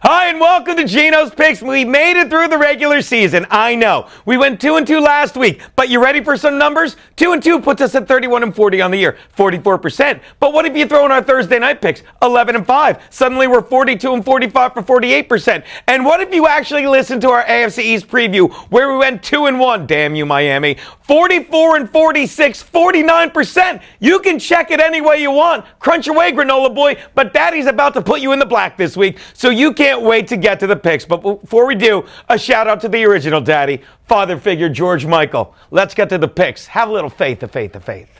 Hi, and welcome to Geno's Picks. We made it through the regular season. I know. We went 2-2 last week, but you ready for some numbers? 2-2 puts us at 31-40 on the year, 44%. But what if you throw in our Thursday night picks? 11-5. Suddenly we're 42-45 for 48%. And what if you actually listen to our AFC East preview, where we went 2-1? Damn you, Miami. 44-46, 49%. You can check it any way you want. Crunch away, granola boy. But Daddy's about to put you in the black this week, so you can't wait to get to the picks. But before we do, a shout out to the original daddy, father figure George Michael. Let's get to the picks. Have a little faith, the faith, the faith.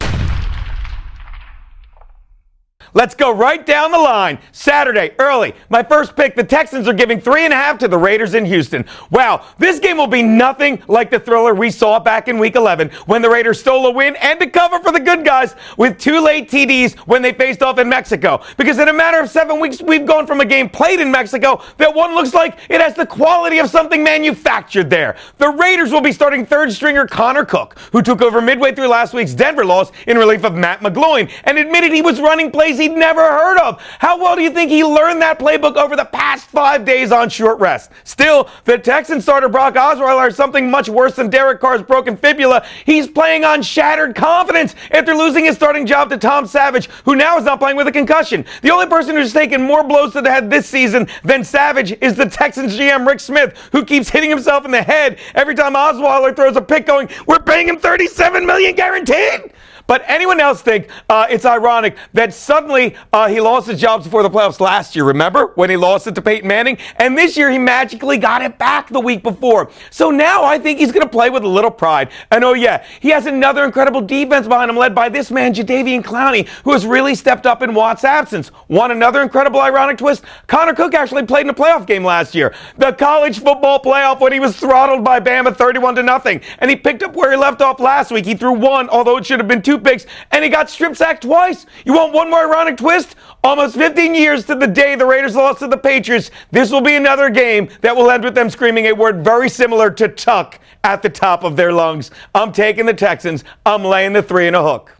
Let's go right down the line. Saturday, early. My first pick, the Texans are giving 3.5 to the Raiders in Houston. Wow, this game will be nothing like the thriller we saw back in Week 11 when the Raiders stole a win and a cover for the good guys with 2 late TDs when they faced off in Mexico. Because in a matter of 7 weeks, we've gone from a game played in Mexico that one looks like it has the quality of something manufactured there. The Raiders will be starting third stringer Connor Cook, who took over midway through last week's Denver loss in relief of Matt McGloin and admitted he was running plays he'd never heard of. How well do you think he learned that playbook over the past 5 days on short rest? Still, the Texans starter Brock Osweiler has something much worse than Derek Carr's broken fibula. He's playing on shattered confidence after losing his starting job to Tom Savage, who now is not playing with a concussion. The only person who's taken more blows to the head this season than Savage is the Texans GM Rick Smith, who keeps hitting himself in the head every time Osweiler throws a pick going, "We're paying him $37 million guaranteed." But anyone else think it's ironic that suddenly he lost his jobs before the playoffs last year, remember? When he lost it to Peyton Manning? And this year he magically got it back the week before. So now I think he's going to play with a little pride. And oh yeah, he has another incredible defense behind him led by this man, Jadeveon Clowney, who has really stepped up in Watt's absence. Want another incredible ironic twist? Connor Cook actually played in a playoff game last year. The college football playoff when he was throttled by Bama 31-0. And he picked up where he left off last week. He threw 1, although it should have been 2 picks, and he got strip sacked twice. You want one more ironic twist? Almost 15 years to the day the Raiders lost to the Patriots, this will be another game that will end with them screaming a word very similar to tuck at the top of their lungs. I'm taking the Texans. I'm laying the 3 and a hook.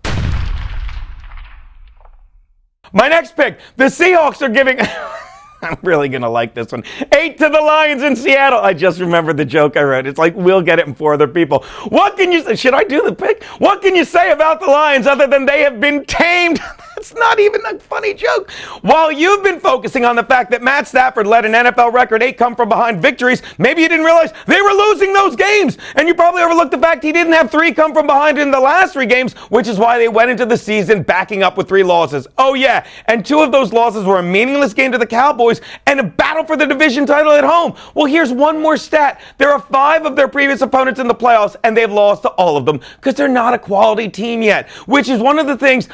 My next pick, the Seahawks are giving... I'm really going to like this one. 8 to the Lions in Seattle. I just remembered the joke I wrote. It's like, we'll get it in 4 other people. What can you say? Should I do the pick? What can you say about the Lions other than they have been tamed? It's not even a funny joke. While you've been focusing on the fact that Matt Stafford led an NFL record 8 come-from-behind victories, maybe you didn't realize they were losing those games. And you probably overlooked the fact he didn't have 3 come-from-behind in the last 3 games, which is why they went into the season backing up with 3 losses. Oh, yeah, and 2 of those losses were a meaningless game to the Cowboys and a battle for the division title at home. Well, here's one more stat. There are 5 of their previous opponents in the playoffs, and they've lost to all of them because they're not a quality team yet, which is one of the things,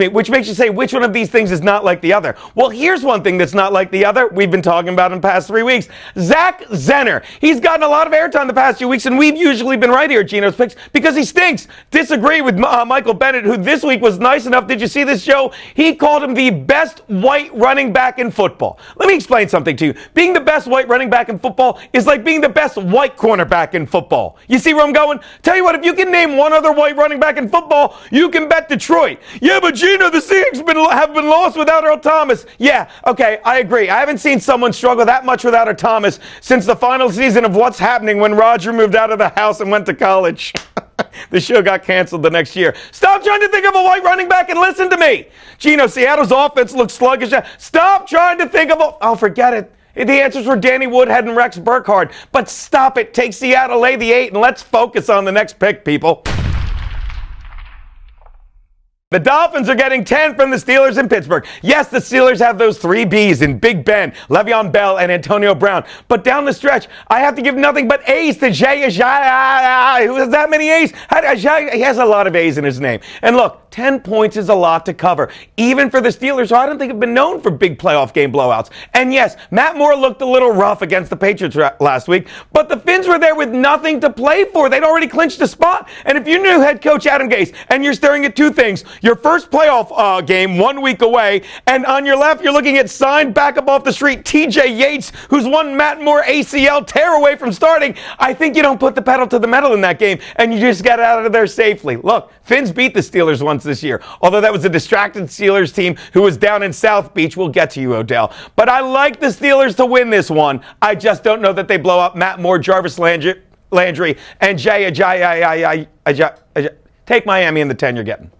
which makes you say which one of these things is not like the other. Well, here's one thing that's not like the other we've been talking about in the past 3 weeks. Zach Zenner. He's gotten a lot of airtime the past few weeks, and we've usually been right here at Geno's Picks because he stinks. Disagree with Michael Bennett, who this week was nice enough. Did you see this show? He called him the best white running back in football. Let me explain something to you. Being the best white running back in football is like being the best white cornerback in football. You see where I'm going? Tell you what, if you can name one other white running back in football, you can bet Detroit. Yeah, but Geno, the Seahawks have been lost without Earl Thomas. Yeah, okay, I agree. I haven't seen someone struggle that much without a Thomas since the final season of What's Happening when Roger moved out of the house and went to college. The show got canceled the next year. Stop trying to think of a white running back and listen to me. Geno, Seattle's offense looks sluggish. Stop trying to think of forget it. The answers were Danny Woodhead and Rex Burkhardt. But stop it. Take Seattle, lay the 8, and let's focus on the next pick, people. The Dolphins are getting 10 from the Steelers in Pittsburgh. Yes, the Steelers have those 3 Bs in Big Ben, Le'Veon Bell, and Antonio Brown. But down the stretch, I have to give nothing but A's to Jay Ajayi. Who has that many A's? He has a lot of A's in his name. And look, 10 points is a lot to cover, even for the Steelers, who I don't think have been known for big playoff game blowouts. And yes, Matt Moore looked a little rough against the Patriots last week, but the Finns were there with nothing to play for. They'd already clinched a spot. And if you're new head coach Adam Gase and you're staring at 2 things, Your first playoff game 1 week away, and on your left, you're looking at signed backup off the street TJ Yates, who's one Matt Moore ACL tear away from starting. I think you don't put the pedal to the metal in that game, and you just get out of there safely. Look, Finns beat the Steelers once this year, although that was a distracted Steelers team who was down in South Beach. We'll get to you, Odell. But I like the Steelers to win this one. I just don't know that they blow up Matt Moore, Jarvis Landry, and Jay Ajayi. Take Miami in the 10 you're getting.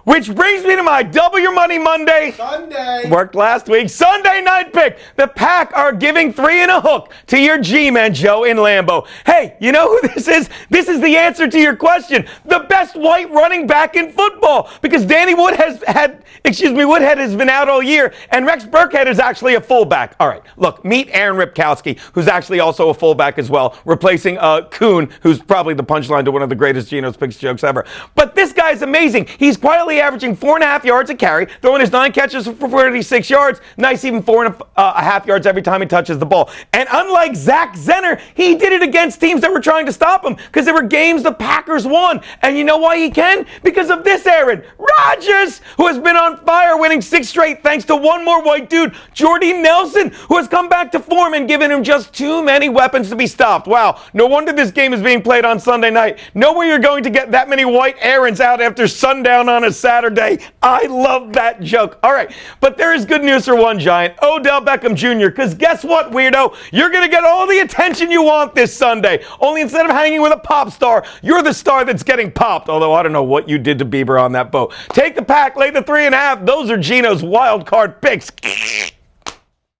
Which brings me to my Double Your Money Monday. Sunday. Worked last week. Sunday night pick. The Pack are giving 3 and a hook to your G-Man Joe in Lambeau. Hey, you know who this is? This is the answer to your question. The best white running back in football. Because Danny Woodhead has been out all year, and Rex Burkhead is actually a fullback. All right, look, meet Aaron Ripkowski, who's actually also a fullback as well, replacing Kuhn, who's probably the punchline to one of the greatest Geno's Picks jokes ever. But this guy's amazing. He's quietly averaging 4.5 yards a carry, throwing his 9 catches for 46 yards. Nice, even 4.5 yards every time he touches the ball. And unlike Zach Zenner, he did it against teams that were trying to stop him because there were games the Packers won. And you know why he can? Because of this Aaron Rodgers, who has been on fire, winning 6 straight thanks to one more white dude, Jordy Nelson, who has come back to form and given him just too many weapons to be stopped. Wow, no wonder this game is being played on Sunday night. Nowhere you're going to get that many white Aarons out after sundown on a Saturday. I love that joke. All right, but there is good news for one giant, Odell Beckham Jr., because guess what, weirdo? You're going to get all the attention you want this Sunday. Only instead of hanging with a pop star, you're the star that's getting popped, although I don't know what you did to Bieber on that boat. Take the Pack, lay the 3.5. Those are Geno's wild card picks.